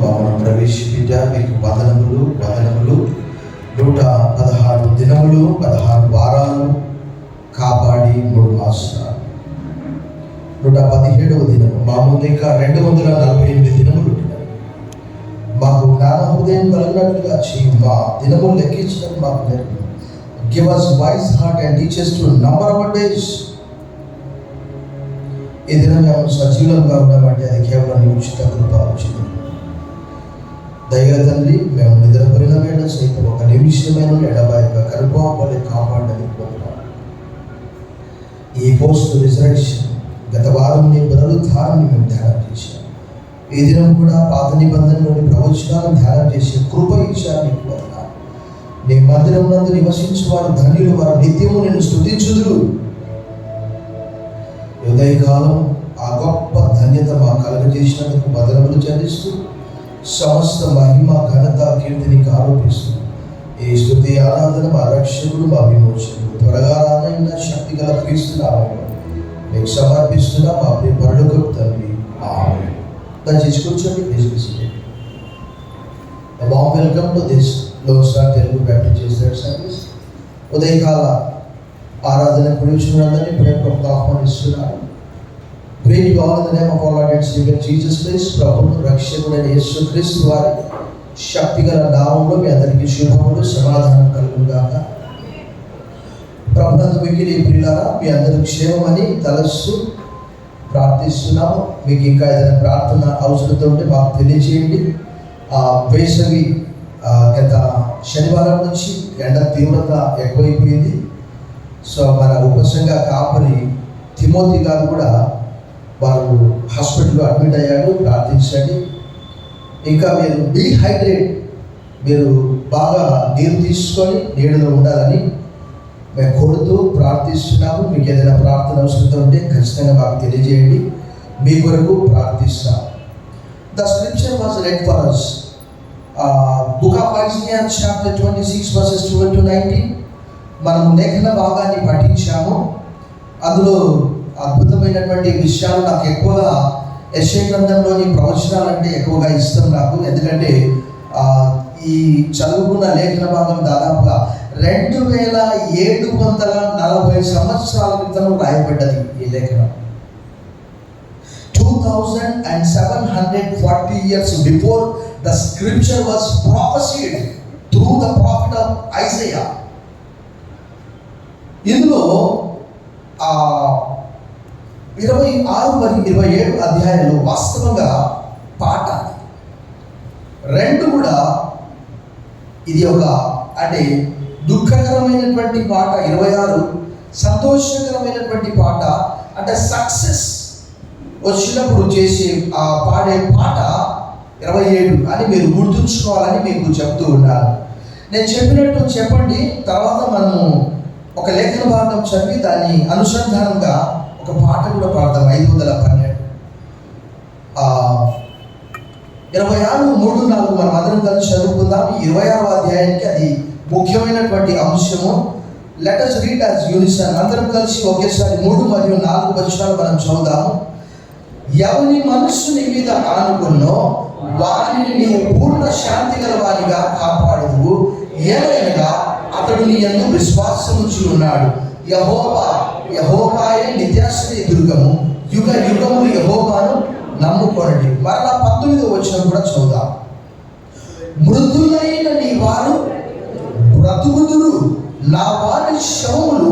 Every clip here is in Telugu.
మమ్మల్ని ప్రవేశపెట్ట మీకు వదనములు 116 దినములు 16 వారాలు కాపాడి 3 మాసాలు 117వ దినము మా ముందు ఇంకా 248 దినములు ఉంటున్నాయి. మాకు జ్ఞాన హృదయం కలిగినట్లుగా చేయి. మా దినములు లెక్కించడం మాకు నేర్పు. Give us wise heart and teach us to number our days. ఈ దినం మేము సజీవులంగా ఉన్నామంటే అది కేవలం నీ ఉచిత కృప ఉచితం. దైవ తండ్రి, మేము నిద్రపోయిన వేళ సైతం ఒక నిమిషమైన ఎడబాయక కరుపాపలే కాపాడని కోరుతున్నాను. ఈ పోస్ట్ రిజర్వేషన్ గత వారం నీ పునరుద్ధారాన్ని మేము ధ్యానం చేశాం. ఈ దినం కూడా పాత నిబంధనలోని ప్రవచనాలను ధ్యానం చేసే కృప ఇచ్చారని కోరుతున్నాను. నీ మందిరం నందు నివసించే వారు ధన్యులు, వారు నిత్యము నిన్ను స్తుతించుదురు. ఉదయకాలం ఆ గొప్ప ధన్యత మాకు కలుగజేసినందుకు వందనములు చెల్లిస్తూ సమస్త మహిమ ఘనత కీర్తినికి ఆరోపిస్తూ ఈ స్తుతి ఆరాధన మా రక్షకుడు మా విమోచకుడు త్వరగా రానైన శక్తి గల క్రీస్తు నామములో మీకు సమర్పిస్తున్నా మా ప్రియ పరలోకపు తండ్రి. ఆమేన్. దయచేసి కూర్చోండి. Please warm welcome to this loan star Telugu Baptist church service. ఉదయకాల ఆరాధన కూర్చున్నదని ప్రేమకు ఆహ్వానిస్తున్నాను. Greet you all in the name of our Lord and Savior Jesus Christ. ప్రభువు రక్షకుడైన యేసుక్రీస్తు వారి శక్తిగల నామములో మీ అందరికీ శుభములు సమాధానం కలుగును గాక. ప్రభునందు మిక్కిలి ప్రియులారా, మీ అందరూ క్షేమమని తలస్తూ ప్రార్థిస్తున్నాము. మీకు ఇంకా ఏదైనా ప్రార్థన అవసరంతో ఉంటే మాకు తెలియజేయండి. వేసవి గత శనివారం నుంచి ఎండ తీవ్రత ఎక్కువైపోయింది. సో మన ఉపసంఘ కాపరి తిమోతి గారు కూడా వారు హాస్పిటల్లో అడ్మిట్ అయ్యాడు. ప్రార్థించండి. ఇంకా మీరు డీహైడ్రేట్, మీరు బాగా నీరు తీసుకొని నీడలో ఉండాలని మేము కోరుతూ ప్రార్థిస్తున్నాము. మీకు ఏదైనా ప్రార్థన అవసరం ఉంటే ఖచ్చితంగా మాకు తెలియజేయండి. మీ కొరకు ప్రార్థిస్తాం. The scripture was red for us. Book of Isaiah chapter 26 verses 12 to 19 మనము లేఖన భాగాన్ని పఠించాము. అందులో అద్భుతమైనటువంటి విషయాలు నాకు ఎక్కువగా యెషయా గ్రంథంలోని ప్రవచనాలంటే ఎక్కువగా ఇష్టం నాకు. ఎందుకంటే ఈ చదువుకున్న లేఖన భాగం దాదాపుగా 2740 సంవత్సరాల క్రితం రాయబడ్డది. ఈ లేఖనం 2740 years before the scripture was prophesied through the prophet of Isaiah. ఇందులో 26 మరియు 27 అధ్యాయాలు వాస్తవంగా పాట 2 కూడా ఇది ఒక అంటే దుఃఖకరమైనటువంటి పాట 26, సంతోషకరమైనటువంటి పాట అంటే సక్సెస్ వచ్చినప్పుడు చేసే పాడే పాట 27 అని మీరు గుర్తుంచుకోవాలని మీకు చెప్తూ ఉన్నాను. నేను చెప్పినట్టు చెప్పండి. తర్వాత మనము ఒక లేఖన భాగం చదివి దాన్ని అనుసంధానంగా ఒక పాట కూడా పాడతాం. 512 26, 3, 4 మనం అందరం కలిసి చదువుకుందాం. 26వ అధ్యాయానికి అది ముఖ్యమైనటువంటి అంశము. Let us read as unison. అందరం కలిసి ఒకేసారి 3 మరియు 4 వచనాలు మనం చదువుదాము. ఎవని మనస్సు నీ మీద ఆనుకున్నో వారిని నీవు పూర్ణ శాంతి గల వారిగా కాపాడుదువు. ఏమైనా అతడు నీ యందు విశ్వాసముంచి ఉన్నాడు. యెహోవాయే నిత్యాశ్రయ దుర్గము, యుగ యుగములు యెహోవాను నమ్ముకోండి. మరలా 19వ వచనం కూడా చదువుదాం. మృదులైన నీ వారు బ్రతుకుదురు, నా వారి శవములు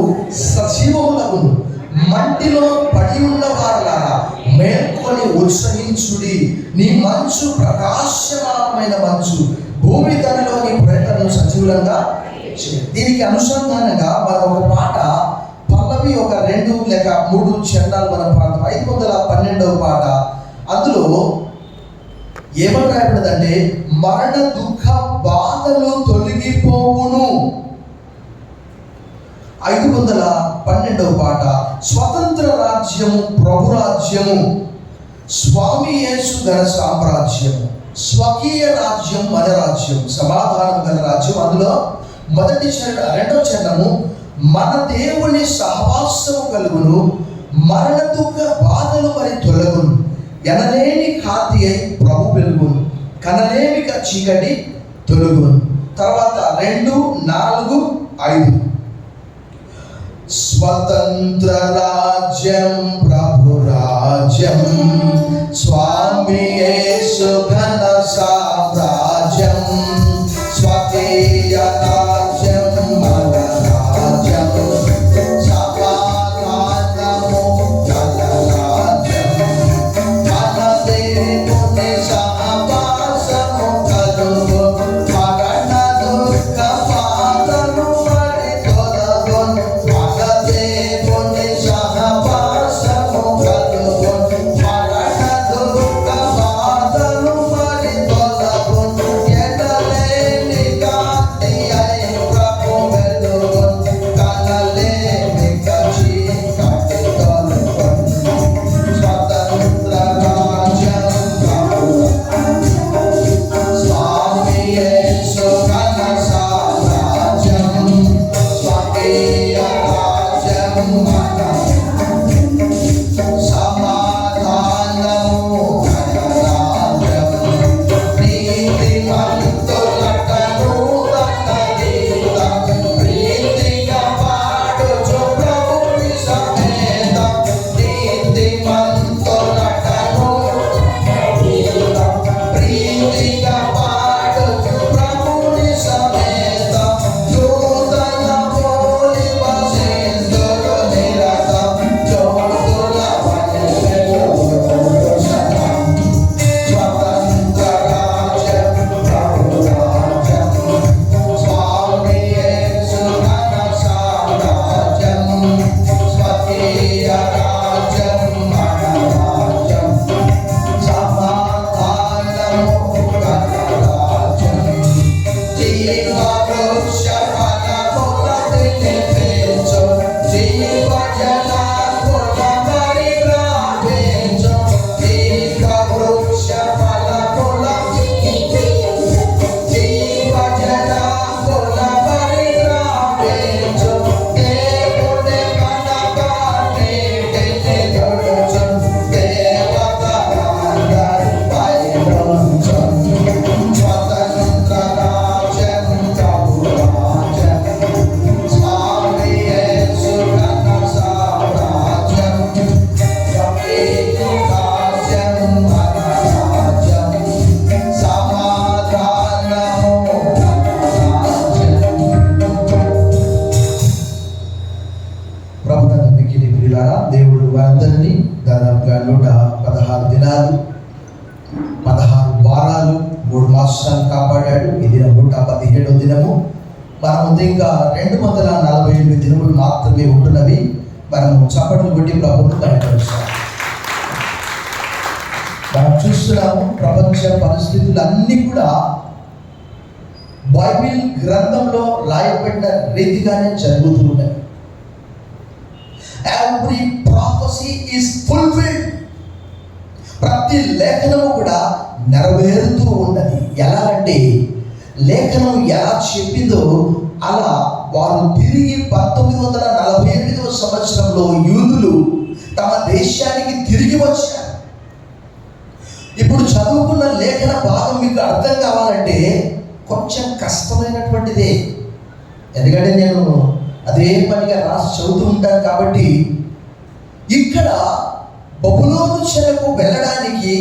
సజీవములగును. మట్టిలో పడి ఉన్న వారులారా మేల్కొని ఉత్సహించుడి. నీ మంచు ప్రకాశమానమైన మంచు, భూమి తనలోని ప్రేతలను సజీవులంగా. దీనికి అనుసంధానంగా మనం ఒక పాట పల్లవి ఒక 2 లేక 3 చరణాలు మనం పాడతాం. 512వ పాట. అందులో ఏమని రాయబడిందంటే మరణ దుఃఖ బాధలు తొలగిపోవును. 512వ పాట స్వతంత్ర రాజ్యము, ప్రభు రాజ్యము, స్వామి యేసు ఘన సామ్రాజ్యము, స్వకీయ రాజ్యం మన రాజ్యం, సమాధానం గల రాజ్యం. అందులో మొదటి చరణం, 2వ చరణము మన దేవుని సహవాసము కలుగును, మరణ దుఃఖ బాధలు మరి తొలగును, ఎనలేని కాంతి అయి ప్రభు వెలుగును, కనలేమిక చీకటి తొలగును. తర్వాత 2, 4, 5 స్వతంత్ర రాజ్యం ప్రభు రాజ్యం స్వామి యేసు ఘన సామ్రాజ్యం స్వకీయ రాజ్యం మన రాజ్యం సమాధానము గల రాజ్యం మన దేవుని సహవాసము కలుగు మరణ దుఃఖ బాధలు మరి తొలగును మన దేవుని సహవాసము కలుగు మరణ దుఃఖ బాధలు మరి తొలగును ఎడలేని కాంతి అయి ప్రభు వెలుగును కనలేని చీకటి తొలగును స్వతంత్ర రాజ్యం ప్రభు స్వామి యేసు ఘన సామ్రాజ్యం స్వకీయ రాజ్యం మన సమాధానము గల రాజ్యం నీతిమంతులటను తన గీతం ప్రీతిగా పాడుచు ప్రభుని సమేతం నీతిమంతులటను ప్రీతిగా పాడుచు ప్రభుని సమేతం నూతన పోలి వసిందులు నిరతం జ్యోతుల వలె వెలుగును సదా స్వతంత్ర రాజ్యం ప్రభు రాజ్యం స్వామి యేసు ఘన సామ్రాజ్యం స్వకీయ రాజ్యం మన రాజ్యం సమాధానము గల రాజ్యం జీవవృక్ష ఫలముల తినిపించు జీవజల ఫల మరి రావించు జీవవృక్ష ఫలముల జీవజల ఫల మరి రావించు దేవుని కనక నీటిని దొడుచు దేవతలందరి పైనుంచు స్వతంత్ర రాజ్యం ప్రభు రాజ్యం స్వామి యేసు ఘన సామ్రాజ్యం స్వకీయ రాజ్యం మన రాజ్యం సమాధానము గల రాజ్యం. ప్రభునందు మిక్కిలి ప్రియులారా, దేవుడు వారందరినీ దాదాపుగా 116 దినాలు 16 వారాలు 3 మాసాలు కాపాడాడు. ఈ దినం 117వ దినము. మన ముందు ఇంకా 248 దినములు మాత్రమే ఉంటున్నవి. మనము చప్పట్లు కొట్టి ప్రభువును బయటపరుస్తాం. మనం చూస్తున్నాము ప్రపంచ పరిస్థితులు అన్నీ కూడా బైబిల్ గ్రంథంలో రాయబడిన రీతిగానే జరుగుతూ ఉన్నాయి. Every prophecy is fulfilled. ప్రతి లేఖనము కూడా నెరవేరుతూ ఉన్నది. ఎలా అంటే లేఖనం ఎలా చెప్పిందో అలా వారు తిరిగి 1948వ సంవత్సరంలో యూదులు తమ దేశానికి తిరిగి వచ్చారు. ఇప్పుడు చదువుకున్న లేఖన భాగం మీకు అర్థం కావాలంటే కొంచెం కష్టమైనటువంటిదే. ఎందుకంటే నేను అదే పనిగా రాసి చదువుతూ ఉంటాను కాబట్టి ఇక్కడ బబులోను చెరకు వెళ్ళడానికి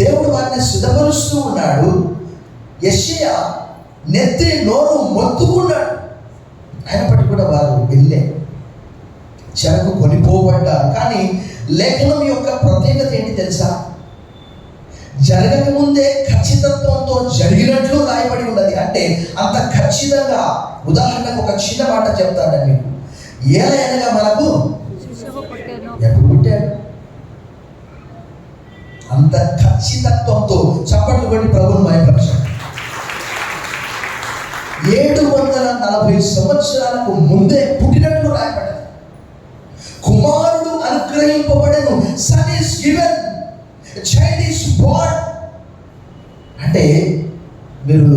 దేవుడు వారిని సిద్ధపరుస్తూ ఉన్నాడు. యెషయా నెత్తి నోరు మొత్తుకున్నాడు. అయినప్పటికీ కూడా వారు వెళ్ళే చెరకు కొనిపోబడ్డారు. కానీ లేఖనం యొక్క ప్రత్యేకత ఏంటి తెలుసా? జరగకముందే ఖచ్చితత్వంతో జరిగినట్లు రాయబడి ఉన్నది. అంటే అంత ఖచ్చితంగా. ఉదాహరణకు ఒక చిన్న మాట చెప్తాను మీకు. ఏలైనగా మనకు ఎప్పుడు పుట్టాడు? అంత ఖచ్చితత్వంతో చప్పట్లు కొట్టి ప్రభువును మహిమపరచండి. 740 సంవత్సరాలకు ముందే పుట్టినట్లు రాయబడ్డది. కుమారుడు అనుగ్రహింపబడెను. Son is given, child is born. అంటే మీరు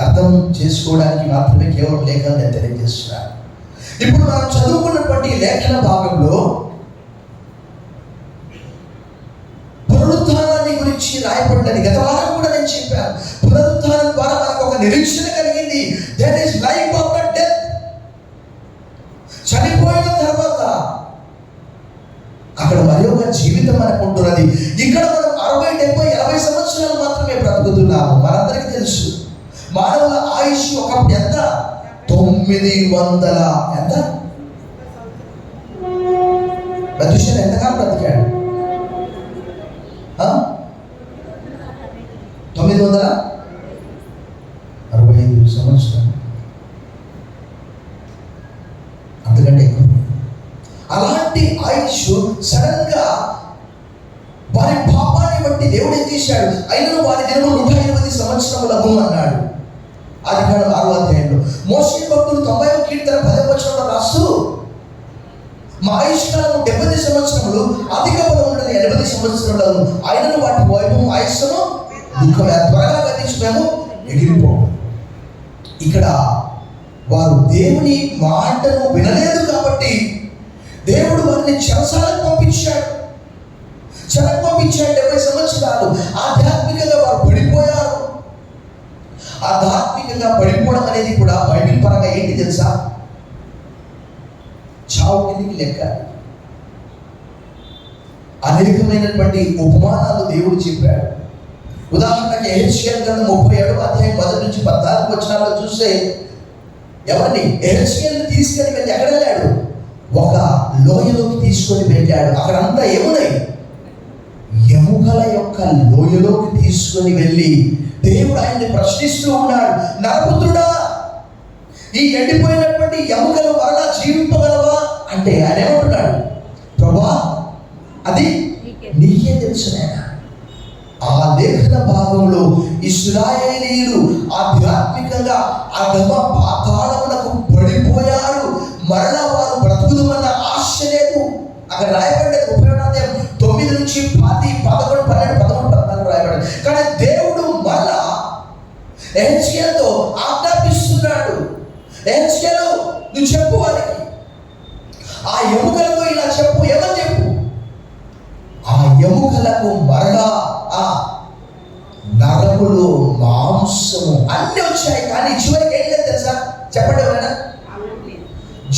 అర్థం చేసుకోవడానికి మాత్రమే కేవలం లేఖనం నేను తెలియజేస్తున్నాను. ఇప్పుడు మనం చదువుకున్నటువంటి లేఖన భాగంలో పునరుత్థానాన్ని గురించి రాయబడినది. గత వారం కూడా నేను చెప్పాను, పునరుత్థానం ద్వారా మనకు ఒక నిరీక్షణ కలిగింది. That is life after death. చనిపోయిన తర్వాత అక్కడ మరి ఒక జీవితం మనకు ఉంటున్నది. ఇక్కడ మనం 60, 70, 80 సంవత్సరాలు మాత్రమే బ్రతుకుతున్నాము. మనందరికీ తెలుసు మానవుల ఆయుష్ ఒకప్పుడు ఎంత? 900 ఎంత? మనుషులు ఎంతకాలం బ్రతికాడు? 965 సంవత్సరాలు, అంతకంటే ఎక్కువ. అలాంటి ఆయుష్ సడన్ గా వారి పాపాన్ని బట్టి దేవుడు ఏం చేశాడు? అయినను వారి దినము 120 సంవత్సరములకు అన్నాడు. ఆదికాండం 6వ అధ్యాయంలో మోషే భక్తుడు 90వ కీర్తన 10వ వచనంలో రాస్తూ, మా ఆయుష్కాలము 70 సంవత్సరములు, అధిక బలం ఉన్నది 80 సంవత్సరములను, అయినను వాటి వైభవం ఆయుష్ను దుఃఖమే, త్వరగా గతించి మేము ఎగిరిపోము. ఇక్కడ వారు దేవుని మాటను వినలేదు కాబట్టి దేవుడు వారిని చెరసాలకు పంపించాడు. 70 సంవత్సరాలు ఆధ్యాత్మికంగా వారు పడిపోయారు. ఆధ్యాత్మికంగా పడిపోవడం అనేది కూడా బైబిల్ పరంగా ఏంటి తెలుసా? చావు కిందికి లెక్క. అనేకమైనటువంటి ఉపమానాలు దేవుడు చెప్పాడు. ఉదాహరణకి యెహెజ్కేలు గ్రంథం 37వ అధ్యాయం 1 నుంచి 14 వచనాల్లో చూస్తే, ఎవరిని? యెహెజ్కేలుని తీసుకొని వెళ్ళి ఎక్కడ వెళ్ళాడు? ఒక లోయలోకి తీసుకొని వెళ్ళాడు. అక్కడంతా ఏమున్నాయి? ఎముకల యొక్క లోయలోకి తీసుకొని వెళ్ళి దేవుడు ఆయన్ని ప్రశ్నిస్తూ ఉన్నాడు, నరపుత్రుడా, ఈ ఎండిపోయినటువంటి ఎముకలు మరలా జీవింపగలవా అంటే ఆయన ఏమంటున్నాడు? ప్రభా, అది నీకే తెలుసు నాయనా. ఆ లేఖన భాగంలో ఇశ్రాయేలీయులు ఆధ్యాత్మికంగా అధమ పాతాళమునకు పడిపోయారు. మరలా వారు బ్రతుకుదమన్న ఆశ లేదు. అక్కడ రాయబడ్డది 39 నుంచి 10, 11, 12, 13, 14 రాయబడ్డది. కానీ దేవుడు మరలా యెహెజ్కేలుతో ఆజ్ఞాపిస్తున్నాడు, యెహెజ్కేలు నువ్వు చెప్పు వారికి, ఆ ఎముకలకు ఇలా చెప్పు. ఏమని చెప్పు? ఆ ఎముకలకు మరలా ఆ నరములు, మాంసము అన్నీ వచ్చాయి, కానీ చివరికి ఏం లేదు తెలుసా? చెప్పండి ఎవరైనా.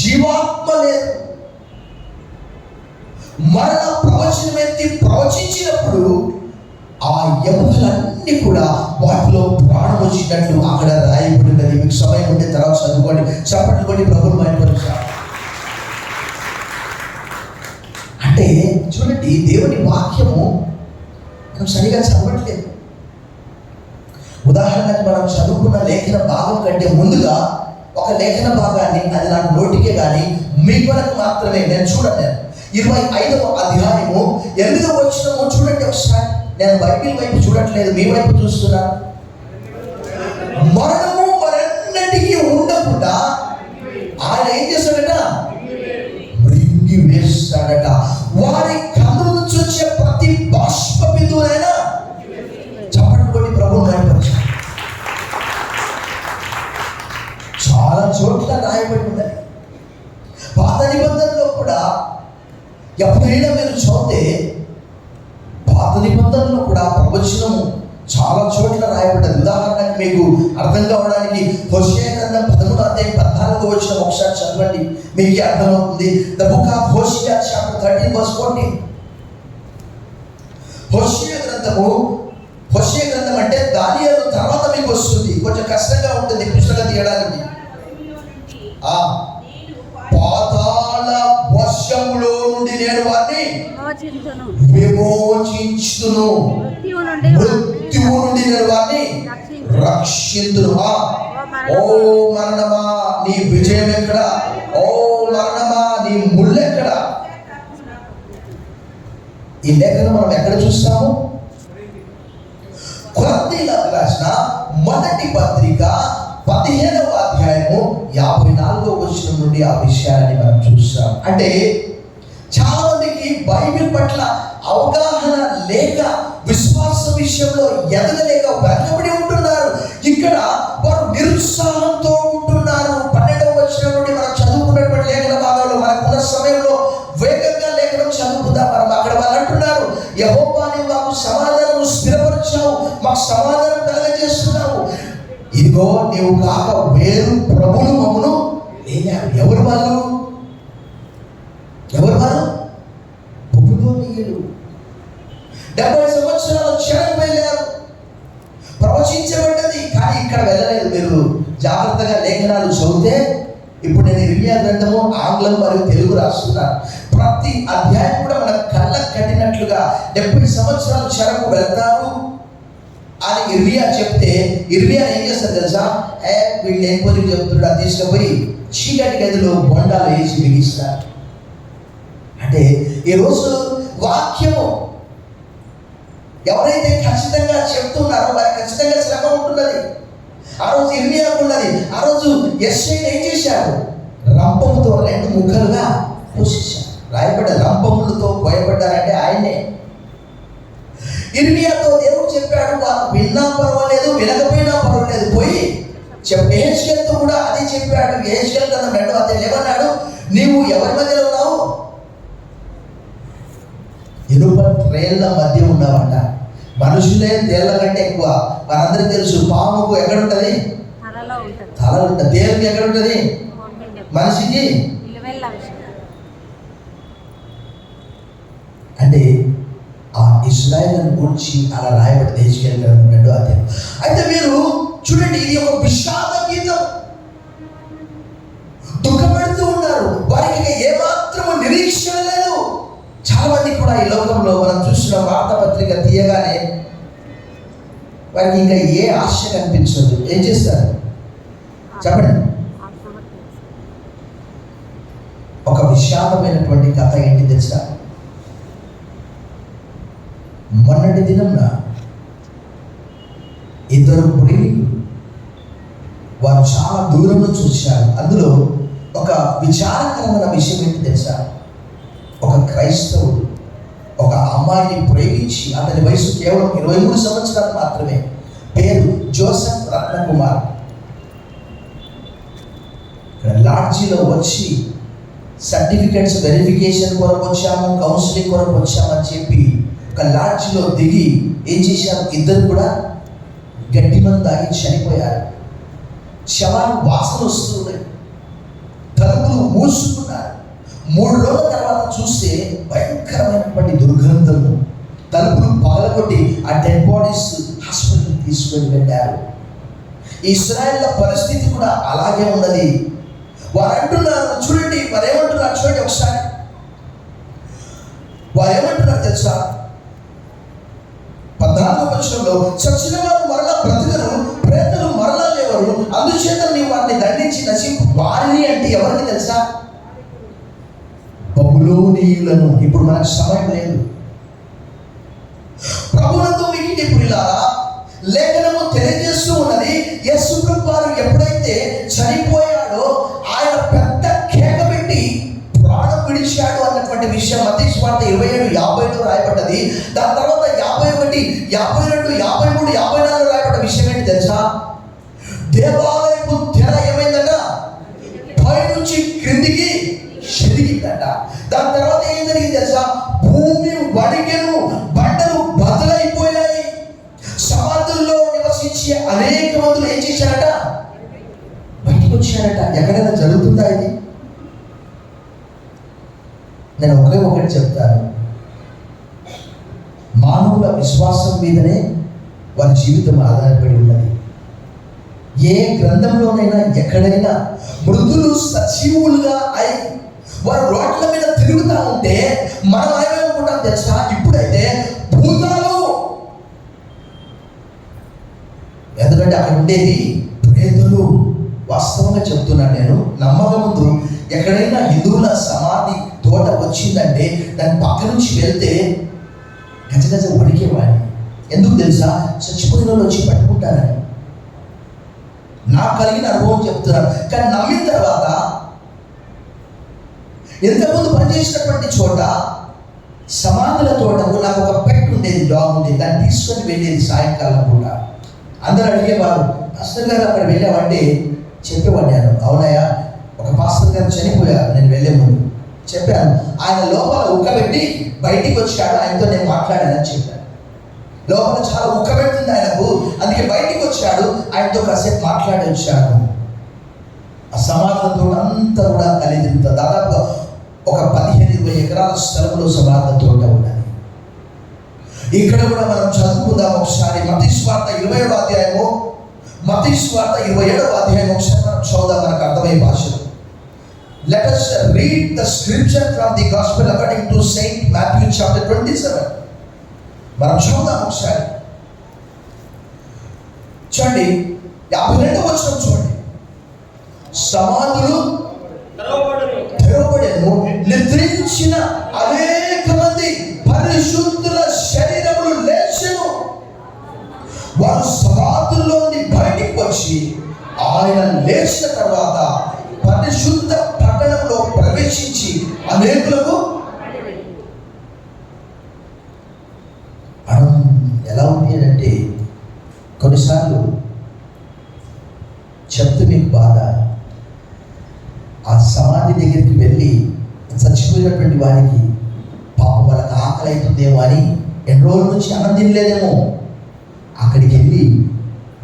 జీవాత్మ లేదు. మరణ ప్రవచనం ఎత్తి ప్రవచించినప్పుడు ఆ ఎముకలన్నీ కూడా వాటిలో ప్రాణం వచ్చినట్లు అక్కడ రాయబడినది. మీకు సమయం ఉంటే తర్వాత చదువుకోండి. చప్పట్లు కొట్టి ప్రభువుని మహిమపరచాలి. అంటే చూడండి, దేవుని వాక్యము మనం సరిగా చదవట్లేదు. ఉదాహరణకు మనం చదువుకున్న లేఖన భాగం కంటే ముందుగా ఒక లేఖన భాగాన్ని, అది నాకు నోటికే కానీ మీ కొరకు మాత్రమే నేను చూడండి. 25వ అధ్యాయము 8వ వచనము చూడండి ఒకసారి. నేను బైబిల్ వైపు చూడట్లేదు, మీ వైపు చూస్తున్నాను. మరణము మరెన్నటికీ ఉండకుండా ఆయన ఏం చేస్తాడట? మృంగి వేస్తాడట. వారి కన్నుల నుంచి వచ్చే ప్రతి బాష్ప బిందువునైనా చప్పట్లు కొట్టి ప్రభువుని మహిమపరచాలి. చాలా చోట్ల రాయబడి ఉన్నది. పాత నిబంధనలో కూడా ఎప్పుడైనా మీరు చదివితే పాత నిబంధనలో కూడా ప్రవచనము చాలా చోట్ల రాయబడ్డది. ఉదాహరణకు మీకు అర్థం కావడానికి హోషేయ గ్రంథం 13వ అధ్యాయం 14వ వచనం ఒకసారి చదవండి, మీకు అర్థమవుతుంది. ద బుక్ ఆఫ్ హోషేయ చాప్టర్ 13 verse 14. హోషేయ గ్రంథం అంటే దానియేలు తర్వాత మీకు వస్తుంది. కొంచెం కష్టంగా ఉంటుంది పుస్తకం తీయడానికి. పాతాళ వర్షములో నుండి నేను వారిని విమోచించును, మృత్యువు నుండి నేను వారిని రక్షించును. ఓ మరణమా నీ విజయం ఎక్కడ? ఓ మరణమా నీ ముళ్ళెక్కడ? ఈ లేఖను మనం ఎక్కడ చూస్తాము? కొరింథీయులకు రాసిన మొదటి పత్రిక 15వ అధ్యాయము 54వ వచనం నుండి ఆ విషయాన్ని మనం చూస్తాం. అంటే చాలా మందికి బైబిల్ పట్ల అవగాహన లేక, విశ్వాస విషయంలో ఎదగలేక వెనకబడి ఉంటున్నారు. ఇక్కడ వారు నిరుత్సాహంతో ఉంటున్నారు. 12వ వచనం నుండి మనం చదువుకున్నటువంటి లేఖన భాగంలో మనకున్న సమయంలో వేగంగా లేఖనం చదువుకుందాం. మనం అక్కడ వాళ్ళు అంటున్నారు, యెహోవా నీవు మాకు సమాధానము స్థిరపరచు మాకు సమాధానం కలగజేస్తున్నావు. ఇదిగో నీవు కాక వేరు ప్రభులు మమ్మను లేనారు. ఎవరు వాళ్ళు? బబులోనీయులు. 70 సంవత్సరాలు క్షణం వెళ్ళారు, ప్రవచించబడ్డది, కానీ ఇక్కడ వెళ్ళలేదు. మీరు జాగ్రత్తగా లేఖనాలు చదివితే, ఇప్పుడు నేను ఇర్మియా గ్రంథము ఆంగ్లం మరియు తెలుగు రాస్తున్నాను. ప్రతి అధ్యాయం కూడా మన కళ్ళకు కట్టినట్లుగా 70 సంవత్సరాలు చెరకు వెళ్తారు అని ఇర్మియా చెప్తే, ఇర్మియా ఏం చేస్తారు తెలుసా? వీళ్ళు ఏం పోలి చెప్తున్నాడు, తీసుకుపోయి చీకటి గదిలో బొండాలు వేసి బిగిస్తారు. అంటే ఈరోజు వాక్యము ఎవరైతే ఖచ్చితంగా చెప్తున్నారో వారికి ఖచ్చితంగా శ్రమ ఉంటున్నది. ఆ రోజు ఇర్మియాకు ఉన్నది. ఆ రోజు యెషయా ఏం చేశారు? రంపముతో 2 ముక్కలుగా కోసేశారు. రాయబడ్డ రంపములతో కోయబడ్డారంటే ఆయనే. ఇర్మియాతో దేవుడు చెప్పాడు, వారు విన్నా పర్వాలేదు, వినకపోయినా పర్వాలేదు, పోయి యెహెజ్కేలుతో కూడా అదే చెప్పాడు. యెహెజ్కేలు గ్రంథం 2వ అధ్యాయం ఏమన్నాడు? నీవు ఎవరి మధ్యలో ఉన్నావు? ఇనుప ట్రేళ్ల మధ్య ఉన్నావంట. మనుషులే తేళ్ల కంటే ఎక్కువ. మనందరికీ తెలుసు, పాముకు ఎక్కడుంటది? తల ఉంటుంది. దేవునికి ఎక్కడుంటది? మనిషికి. అంటే ఆ ఇశ్రాయేలును గురించి అలా రాయబడి యెహెజ్కేలు 2వ అధ్యాయం. అయితే మీరు చూడండి, ఇది ఒక విషాద గీతం. దుఃఖపడుతూ ఉన్నారు, వారికి ఏమాత్రము నిరీక్షణ లేదు. చాలా మంది కూడా ఈ లోకంలో మనం చూసిన వార్తాపత్రిక తీయగానే వారికి ఇంకా ఏ ఆశ కనిపించదు. ఏం చేస్తారు చెప్పండి? ఒక విషాదమైనటువంటి కథ ఏంటి తెలుసా? మొన్నటి దినంన 2 ప్రియులు వారు చాలా దూరం నుంచి వచ్చారు. అందులో ఒక విచారకరమైన విషయం ఏంటి తెలుసా? ఒక క్రైస్తవుడు ఒక అమ్మాయిని ప్రేమించి, అతని వయసు కేవలం 23 సంవత్సరాలు మాత్రమే, పేరు జోసెఫ్ రత్నకుమార్. లాడ్జీలో వచ్చి సర్టిఫికెట్స్ వెరిఫికేషన్ కొరకు వచ్చాము, కౌన్సిలింగ్ కొరకు వచ్చామని చెప్పి ఒక లాడ్జీలో దిగి ఏం చేశారు? 2 కూడా గడ్డి మందు తాగి చనిపోయారు. శవాలు వాసన వస్తున్నాయి, తలుపులు మూసుకున్నారు. 3 రోజుల తర్వాత చూస్తే భయంకరమైనటువంటి దుర్గంధము. తలుపులు పగలగొట్టి ఆ డెడ్ బాడీస్ హాస్పిటల్కి తీసుకొని వెళ్ళారు. ఇశ్రాయేళ్ల పరిస్థితి కూడా అలాగే ఉన్నది. వారు అంటున్నారు, చూడండి వారు ఏమంటున్నారు, చూడండి ఒకసారి. వారు ఏమంటున్నారు తెలుసా? 14వ వచనంలో, చచ్చిన వారు మరలా బ్రతుకరు, ప్రేతలు మరలా లేవరు, అందుచేత నీవు వారిని దండించి నశింపు. వారిని అంటే ఎవరికి తెలుసా? బబులోనీయులను. ఇప్పుడు మనకు సమయం లేదు. ప్రభువునందు మిక్కిలి ప్రియులారా, లేఖనము తెలియజేస్తూ ఉన్నది, యేసు ప్రభువారు ఎప్పుడైతే చనిపోయాడో ఆయన పెద్ద కేక పెట్టి ప్రాణం విడిచాడు అన్నటువంటి విషయం మత్తయి సువార్త 27:50లో రాయబడ్డది. దాని తర్వాత 51, 52, 53, 54 రాయబడ్డ విషయం ఏంటి తెలుసా? దేవాలయపు తెర ఏమైందట? పైనుంచి క్రిందికి చెరిగిందట. దాని తర్వాత ఏం జరిగింది తెలుసా? భూమి వణికెను, బండలు బద్దలైపోయాయి. సమాధుల్లో నివసించే అనేక మందులు ఏం చేశారట? బయటకు వచ్చారట. ఎక్కడైనా జరుగుతుందా ఇది? నేను ఒకటి చెప్తాను, మానవుల విశ్వాసం మీదనే వారి జీవితం ఆధారపడి ఉన్నది. ఏ గ్రంథంలోనైనా ఎక్కడైనా మృదులు సజీవులుగా అయి వారు రోడ్ల మీద తిరుగుతూ ఉంటే మనం ఏమనుకుంటాం తెలుసా? ఇప్పుడైతే భూతాలు, ఎందుకంటే అక్కడ ఉండేది ప్రేతులు. వాస్తవంగా చెప్తున్నాను నేను, నమ్మక ముందు ఎక్కడైనా హిందువుల సమాధి తోట వచ్చిందంటే దాని పక్క నుంచి వెళ్తే గజగజ వణికేవాడిని. ఎందుకు తెలుసా? చచ్చిపోయిన వాళ్ళు వచ్చి పట్టుకుంటారని నాకు కలిగిన అనుభవం చెప్తున్నాను. కానీ నమ్మిన తర్వాత ఇంతకుముందు పనిచేసినటువంటి చోట సమాధుల తోటకు నాకు ఒక పెట్ ఉండేది, డాగ్ ఉండేది. దాన్ని తీసుకొని వెళ్ళేది సాయంకాలం పూట. అందరూ అడిగేవారు, పాస్టర్ గారు అక్కడ వెళ్ళామంటే చెప్పేవాడు నేను, అవునయ్యా ఒక పాస్టర్ గారు చనిపోయారు నేను వెళ్ళే ముందు చెప్పాను. ఆయన లోపల ఉక్కబెట్టి బయటికి వచ్చాడు, ఆయనతో నేను మాట్లాడానని చెప్పాను. లోపల చాలా ఉక్కబెడుతుంది ఆయనకు. అందుకే బయటికి వచ్చాడు, ఆయనతో కాసేపు మాట్లాడి వచ్చాడు. ఆ సమాధితో అంతా కూడా కలిదింత దాదాపు ఒక 15-20 ఎకరాల స్థలంలో సమాధి తోట ఉన్నది. ఇక్కడ కూడా మనం చదువుకుందాం ఒకసారి. మత్తయి సువార్త 20వ అధ్యాయము, మత్తయి సువార్త 27వ అధ్యాయం ఒకసారి మనం చదువుదాం, మనకు అర్థమయ్యే భాషలో. Let us read the scripture from the gospel according to Saint Matthew chapter 27. మనం చదువుదాం ఒకసారి. చూడండి 52వ వచనం చూడండి. సమాధులు తెరవబడెను, నిద్రించిన అనేక మంది పరిశుద్ధుల శరీరములు లేచెను. వారు సమాధుల్లోని బయటికి వచ్చి ఆయన లేచిన తర్వాత పరిశుద్ధ పట్టణంలో ప్రవేశించి అనేకులకు ఎలా ఉంది అంటే, కొన్నిసార్లు చెప్తే మీకు బాధ. ఆ సమాధి దగ్గరికి వెళ్ళి చచ్చిపోయినటువంటి వారికి పాపం వాళ్ళకి ఆకలి అవుతుందేమో అని ఎన్ని రోజుల నుంచి అన్నం తినలేదేమో, అక్కడికి వెళ్ళి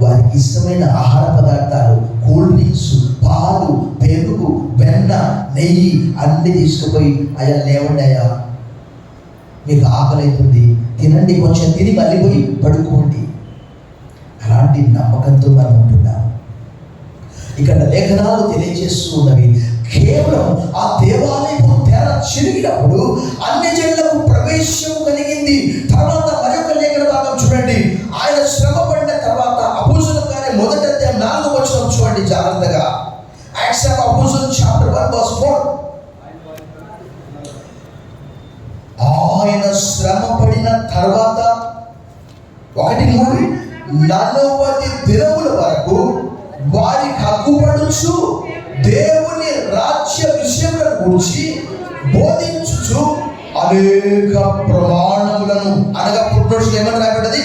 వారికి ఇష్టమైన ఆహార పదార్థాలు, కూల్ డ్రింక్స్, పాలు, పెరుగు, వెన్న, నెయ్యి అన్నీ తీసుకుపోయి, అయ్యా లేవండి, అయ్యా మీకు ఆకలి అవుతుంది, తినండి, కొంచెం తిని మళ్ళీ పోయి పడుకోండి. అలాంటి నమ్మకంతో మనం ఉంటున్నాం. ఇక్కడ లేఖనాలు తెలియజేస్తూ ఉన్నవి, కేవలం ఆ దేవాలయము తెర చిరిగినప్పుడు అన్ని జనులకు ప్రవేశం కలిగింది. తర్వాత మరొక లేఖన భాగం చూడండి. ఆయన శ్రమ పడిన తర్వాత అపోస్తలుల కార్యం 1వ అధ్యాయం 4వ వచనం చూడండి జాగ్రత్తగా. Acts of apostles chapter 1 verse 4. ఆయన శ్రమ పడిన తర్వాత 1-3 దినముల వరకు వారికి హక్కుపడుచు దేవుని రాజ్య విషయముల గురించి బోధించుచు అనేక ప్రమాణములను, అనగా పుట్టినోట్స్ ఏమని రాబడ్డది,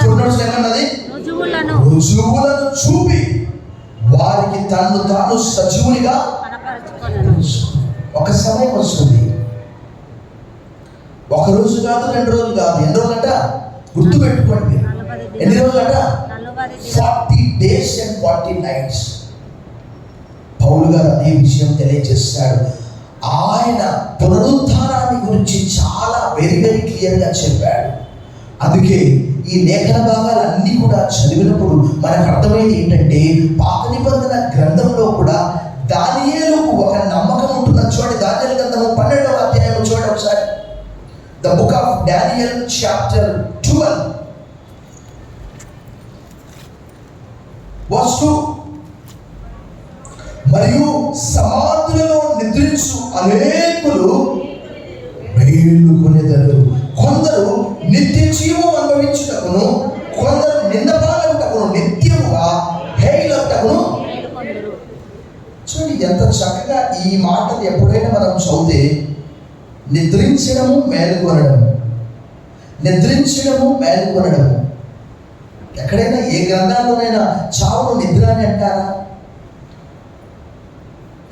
పుట్టినోట్స్ ఏమన్నది, రుజువులను చూపి వారికి తన్ను తాను సజీవునిగా. ఒక సమయం వస్తుంది, ఒక రోజు కాదు, 2 రోజులు కాదు, ఎన్ని రోజులంట గుర్తు పెట్టుకోండి. ఎన్ని రోజులంట? 40 days and 40 nights. పౌలు గారు అదే విషయం తెలియజేస్తాడు. ఆయన పునరుద్ధానాన్ని గురించి చాలా వెరీ క్లియర్గా చెప్పాడు. అందుకే ఈ లేఖన భాగాలన్నీ కూడా చదివినప్పుడు మనకు అర్థమైంది ఏంటంటే, పాత నిబంధన గ్రంథంలో కూడా దానియేలుకు ఒక నమ్మకం ఉంటున్నది. చూడండి, దానియేలు గ్రంథము 12వ అధ్యాయం చూడండి ఒకసారి. The book of Daniel chapter 12 verse 2. మరియు సమాధులలో నిద్రించు అనేకులు మేలుకొనెదరు. కొందరు నిత్య జీవం అనుభవించుటకును, కొందరు నిందపాలకుటకును, నిత్యముగా హేయులకుటకును. చూడండి ఎంత చక్కగా ఈ మాటలు ఎప్పుడైనా మనం చదివితే, నిద్రించడము మేలుకొనడము, నిద్రించడము మేలుకొనడము. ఎక్కడైనా ఏ గ్రంథాల్లోనైనా చావును నిద్ర అని అంటారా?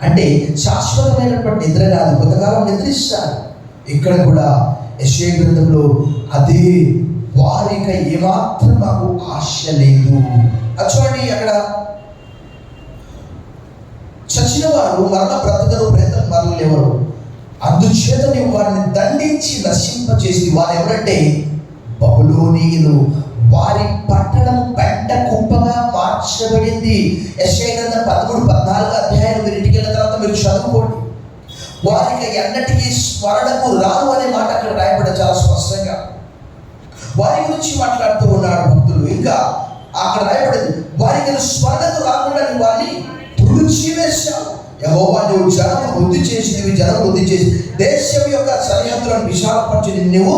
అంటే శాశ్వతమైనటువంటి నిద్ర కాదు, కొంతకాలం నిద్రిస్తారు. ఇక్కడ కూడా యెషయా గ్రంథంలో అదే, వారికి ఏమాత్రం మాకు ఆశ లేదు. చూడండి, అక్కడ చచ్చిన వారు మరణ బ్రతకరు, ప్రేతలు మరణ లేవరు, అందుచేత నీవు వారిని దండించి నశింపచేసి. వారు ఎవరంటే బబులోనీయులు. వారి పట్టణం పెంట కుప్పగా మార్చబడింది. యెషయా గ్రంథం 13-14 అధ్యాయాలు మీరు ఇంటికి వెళ్ళిన తర్వాత మీరు చదువుకోండి. వారికి ఎన్నటికీ స్మరణకు రాను అనే మాట అక్కడ రాయబడ్డ చాలా స్పష్టంగా. వారి గురించి మాట్లాడుతూ ఉన్నాడు భక్తులు. ఇంకా అక్కడ రాయబడింది, వారికి స్మరణకు రాకుండా వారిని తుడిచివేశావు. యెహోవా నువ్వు జనం వృద్ధి చేసినవి, జనం వృద్ధి చేసి దేశం యొక్క సరిహద్దులను విశాలపరిచి నువ్వు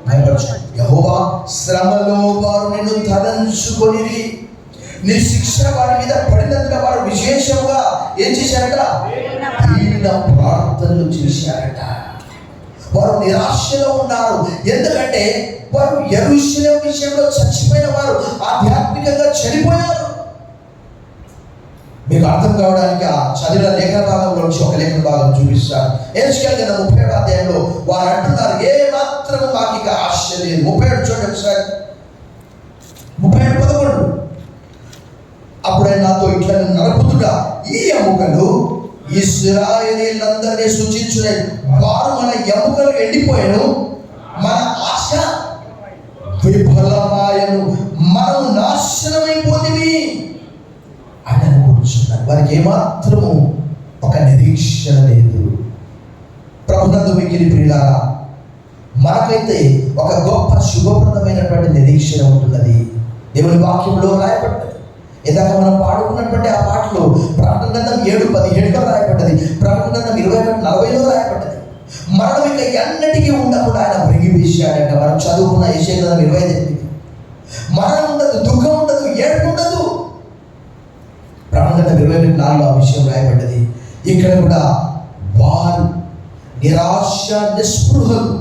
భయపరచు. యెహోవా శ్రమలో వారు నిన్ను తలంచుకొని, నీ శిక్ష వారి మీద పడినందున వారు విశేషంగా ఏం చేశారట? దీన ప్రార్థనలు చేశారట. వారు నిరాశలో ఉన్నారు. ఎందుకంటే వారు యెరూషలేము విషయంలో చచ్చిపోయిన వారు, ఆధ్యాత్మికంగా చనిపోయారు. మీకు అర్థం కావడానికి ఆ చదివిన లేఖన భాగంలో నుంచి ఒక లేఖన భాగం చూపిస్తాను. హెజ్కేలు గ్రంథం 37వ అధ్యాయంలో వారు అంటున్నారు, ఏ మాత్రం మాకు ఇక ఆశ లేదు. 37 చూడండి ఒకసారి, 37:11. అప్పుడు ఆయన నాతో ఇట్లా, నరపుత్రుడా, ఈ ఎముకలు ఇశ్రాయేలీయులందరినీ సూచించున్నాయి. వారు మన ఎముకలు ఎండిపోయాను, మన ఆశ విఫలమాయను, మనం నాశనమైపోతుంది అని అనుకుంటున్నారు. వారికి ఏమాత్రము ఒక నిరీక్షణ లేదు. ప్రభునందు మిక్కిలి ప్రియులారా, మనకైతే ఒక గొప్ప శుభప్రదమైనటువంటి నిరీక్షణ ఉంటున్నది. దేవుని వాక్యంలో రాయబడ్డది. ఇందాక మనం పాడుకున్నటువంటి ఆ పాటలో ప్రకటన గ్రంథం 7:17లో రాయబడ్డది. ప్రకటన గ్రంథం 21:40లో రాయబడ్డది. మరణం ఇక ఎన్నటికీ ఉండకుండా ఆయన బ్రగివేశాడట. మనం చదువుకున్న యెషయా గ్రంథం 25. మరణం ఉండదు, దుఃఖం ఉండదు, ఏడుపు ఉండదు. ప్రకటన గ్రంథం 21:4లో ఆ విషయం రాయబడ్డది. ఇక్కడ కూడా వారు నిరాశ నిస్పృహలు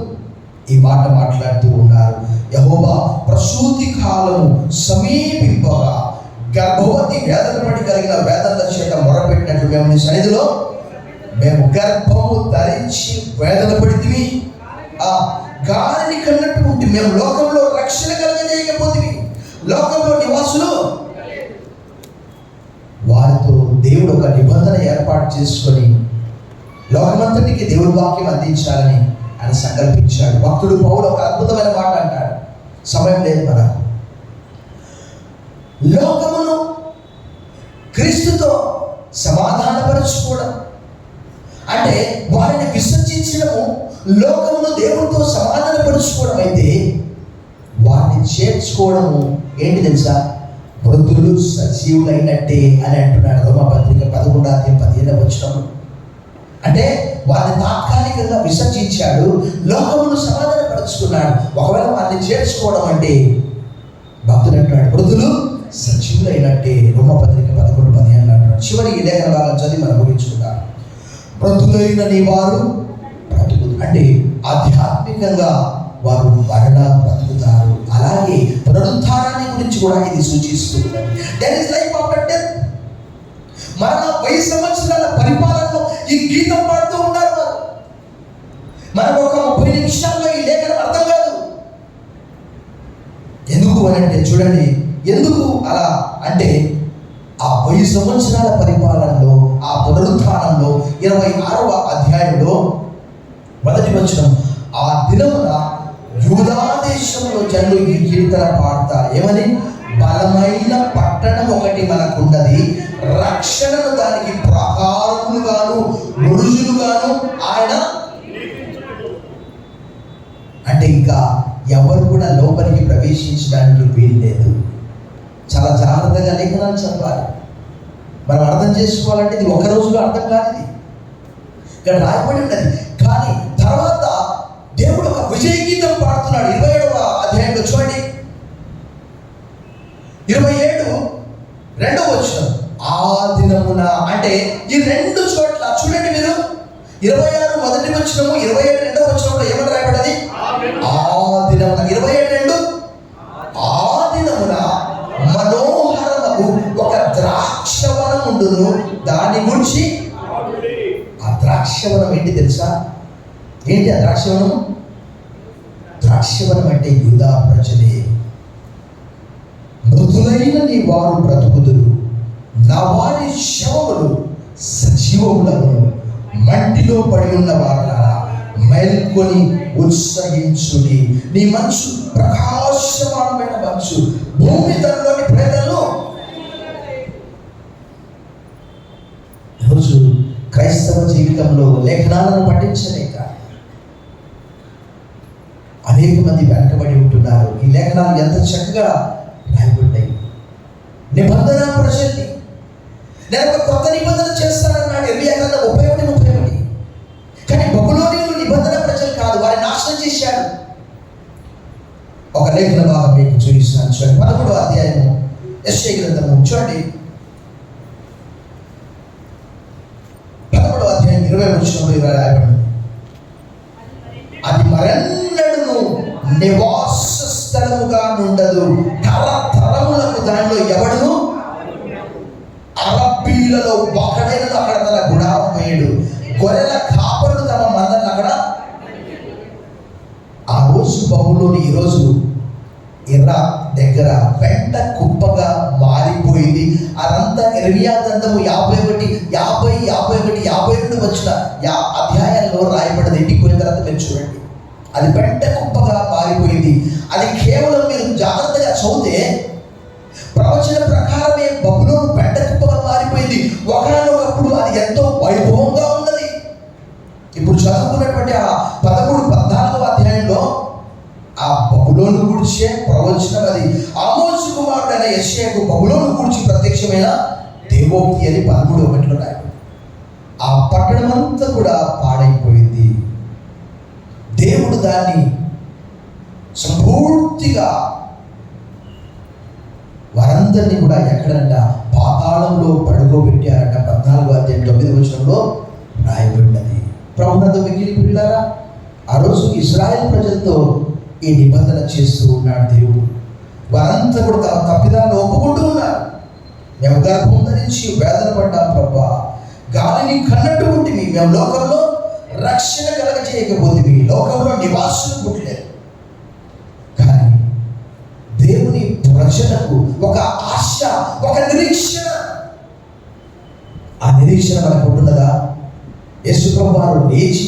ఈ మాట మాట్లాడుతూ ఉన్నారు. యెహోవా ప్రసూతి కాలము సమీపింపగా గర్భవతి వేదన పడి కలిగిన వేదనల చేత మొరపెట్టినట్లు మేము నీ సన్నిధిలో మేము గర్భము ధరించి వేదన పడితివి, ఆ గాలిని కన్నట్టు ఉంటే మేము లోకంలో రక్షణ కలగజేయకపోతివి, లోకంలో నివాసులు. వారితో దేవుడు ఒక నిబంధన ఏర్పాటు చేసుకొని లోకమంతటికి దేవుడి వాక్యం అందించాలని ఆయన సంకల్పించాడు. భక్తుడు పౌలు ఒక అద్భుతమైన మాట అంటాడు, సమయం లేదు మనకు. లోకమును క్రీస్తుతో సమాధానపరచుకోవడం అంటే వారిని విసర్జించడము లోకమును దేవుడితో సమాధానపరుచుకోవడం అయితే, వారిని చేర్చుకోవడము ఏంటి తెలుసా? మృతులు సజీవులైనట్టే అని అంటున్నాడు రోమాపత్రిక 11:15. అంటే వారిని తాత్కాలికంగా విసర్జించాడు, లోకమును సమాధానపరుచుకున్నాడు. ఒకవేళ వారిని చేర్చుకోవడం అంటే భక్తుడు అంటున్నాడు మృతులు సజీవులైనట్టే. రోమాపత్రిక 11:15 అంటున్నాడు. చివరి ఈ లేఖన భాగం చదివి మనం ముగించుకుంటాం. మృతులైన నీ వారు బ్రతుకు అంటే ఆధ్యాత్మికంగా వారు మరణ బ్రతుకుతారు. అలాగే పునరుద్ధానాన్ని గురించి కూడా ఇది సూచిస్తుంది. There is life after death. మరణ 1000 సంవత్సరాల పరిపాలనలో ఈ గీతం పాడుతూ ఉన్నారు వారు. మనకు ఒక 30 నిమిషాల్లో ఈ లేఖనం అర్థం కాదు. ఎందుకు అని అంటే చూడండి, ఎందుకు అలా అంటే ఆ 1000 సంవత్సరాల పరిపాలనలో, ఆ పునరుద్ధానంలో 26వ అధ్యాయంలో 1వ వచనం, ఆ దినమున యూదా దేశంలో జనులు ఈ కీర్తన పాడతారు. ఏమని? బలమైన పట్టణం ఒకటి మనకున్నది, రక్షణను దానికి ప్రాకారములుగాను బురుజులుగాను ఆయన. అంటే ఇంకా ఎవరు కూడా లోపలికి ప్రవేశించడానికి వీలు లేదు. చాలా జాగ్రత్తగా లేఖనాలు చదవాలి. మనం అర్థం చేసుకోవాలంటే ఇది ఒక రోజులో అర్థం కాదు. ఇది ఇక్కడ రాయబడి ఉన్నది. కానీ తర్వాత దేవుడు ఒక విజయ గీతం పాడుతున్నాడు. 27వ అధ్యాయంలో చూడండి, 27:2 వచనం, ఆ దినమున అంటే ఈ 2 చోట్ల చూడండి మీరు, 26 మొదటి వచనము, 27 2వ వచనంలో ఏమని రాయబడ్డది? ఆ దినమున. 27:2, ఆ దినమున మనోహరము ఒక ద్రాక్షవనం ఉండును, దాని గురించి. ఆ ద్రాక్షవనం ఏంటి తెలుసా? ఏంటి ఆ ద్రాక్షవనం? ద్రాక్షవనం అంటే యూదా ప్రజలే. మృతులైన నీ వారు బ్రతుకుదురు, నా వారి శవములు సజీవములను, మట్టిలో పడి ఉన్న వారులారా మేల్కొని ఉత్సహించుడి. నీ మనసు ప్రకాశమానమైన మనసు భూమి తనలోని ప్రేతలను. ఈరోజు క్రైస్తవ జీవితంలో లేఖనాలను పఠించలేక అనేక మంది వెనకబడి ఉంటున్నారు. ఈ లేఖనాలు ఎంత చక్కగా రాయబడ్డాయి. నిబంధన ప్రజల్ని నేను ఒక కొత్త నిబంధన చేస్తానన్నాడు ఇర్మియా గ్రంథం 31:31. కానీ బబులోనీయులు నిబంధన ప్రజలు కాదు, వారిని నాశనం చేశాడు. ఒక లేఖన భాగం మీకు చూపిస్తున్నాను చూడండి. 11వ అధ్యాయము యెషయా గ్రంథము చూడండి, 11వ అధ్యాయం 20వ వచనంలో ఇలా రాయబడింది, అది మరెన్నడూ నివాస స్థలముగా ఉండదు, తరతరములకు దానిలో ఎవడును అరబ్బీల ఒకడైన అక్కడ తన గుడారం వేయడు, గొర్రెల కాపరులు తమ మందలను అక్కడ. ఆ రోజు బబులోను ఈ రోజు ఇరాక్ దగ్గర పెంట కుప్పగా మారిపోయింది. అదంతా ఇర్మియా గ్రంథము 51 వచ్చిన అధ్యాయాల్లో రాయబడింది. ఇంటికి పోయిన తర్వాత మీరు చూడండి, అది పెంట కుప్పగా మారిపోయింది. అది కేవలం మీరు జాగ్రత్తగా చదివితే ప్రవచన ప్రకారమే బబులోను పెంట కుప్పగా మారిపోయింది. ఒకనొకప్పుడు అది ఎంతో వైభవంగా ఉన్నది. ఇప్పుడు చదువుకున్నటువంటి ఆ 13-14 అధ్యాయంలో ఆ బబులోను గురించే ప్రవచనం. అది ఆమోసు కుమారుడైన యెషయాకు బబులోను గురించి ప్రత్యక్షమైన దేవోక్తి అని 13:1 రాయబడింది. ఆ పట్టణం అంతా కూడా పాడైపోయింది. దేవుడు దాన్ని సంపూర్తిగా వారందరినీ కూడా ఎక్కడంట పాతాళంలో పడుకోబెట్టారట. 14:9 రాయబడినది. ప్రభునందు మిగిలి పిల్లారా, ఆ రోజు ఇశ్రాయేల్ ప్రజలతో ఈ నిబంధన చేస్తూ ఉన్నాడు దేవుడు. వారంతా కూడా తమ తప్పిదాన్ని ఒప్పుకుంటూ ఉన్నారు. మేము గర్భం ధరించి వేదన పడ్డాం ప్రభా, గాలిని కన్నట్టు ఉంటుంది, మేము లోకంలో రక్షణ కలగజేయకపోతే లోకంలో నివాసులు పుట్టలేదు. కానీ దేవుని ప్రజలకు ఒక ఆశ, ఒక నిరీక్షణ. ఆ నిరీక్షణ మనకు ఉంటున్నదా? యేసు ప్రభువారు లేచి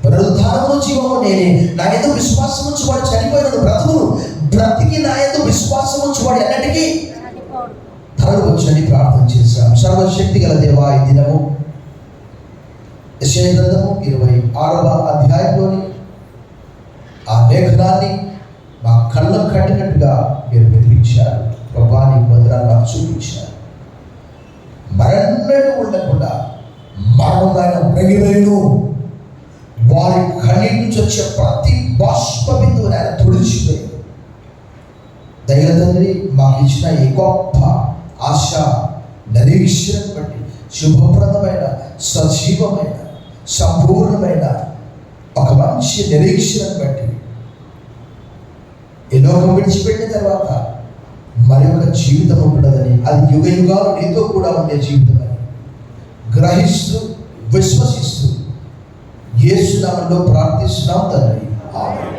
పునరుద్ధానము జీవము నేనే, నా యందు విశ్వాసం ఉంచువాడు చనిపోయినను బ్రతుకును, బ్రతికి నా యందు విశ్వాసం ఉంచువాడు ఎన్నటికీ తరలు వచ్చని ప్రార్థన చేశాం. సర్వశక్తి గల దేవా, ఈ దినము యెషయా గ్రంథము 26వ అధ్యాయంలోని ఆ లేఖనాన్ని మా కళ్ళకు కట్టినట్టుగా మీరు వెతికించారు. ప్రభా, నీ వదనాలు మాకు చూపించారు. మరణం ఉండకుండా మరణమైన మృగివేయును వారి కన్నీటి నుంచి వచ్చే ప్రతి బాష్ప బిందువుని ఆయన తుడిచిపోయి, దైవ తండ్రి మాకు ఇచ్చిన ఈ గొప్ప ఆశ నిరీక్షణ బట్టి శుభప్రదమైన, సజీవమైన, సంపూర్ణమైన ఒక మంచి నిరీక్షణను బట్టి ఈ లోకం విడిచిపెట్టిన తర్వాత మరి ఒక జీవితం ఉంటుందని, అది యుగ యుగాలు నీతో కూడా ఉండే జీవితం అని గ్రహిస్తూ విశ్వసిస్తూ యేసు నామములో ప్రార్థిస్తున్నాం తండ్రి. ఆమేన్.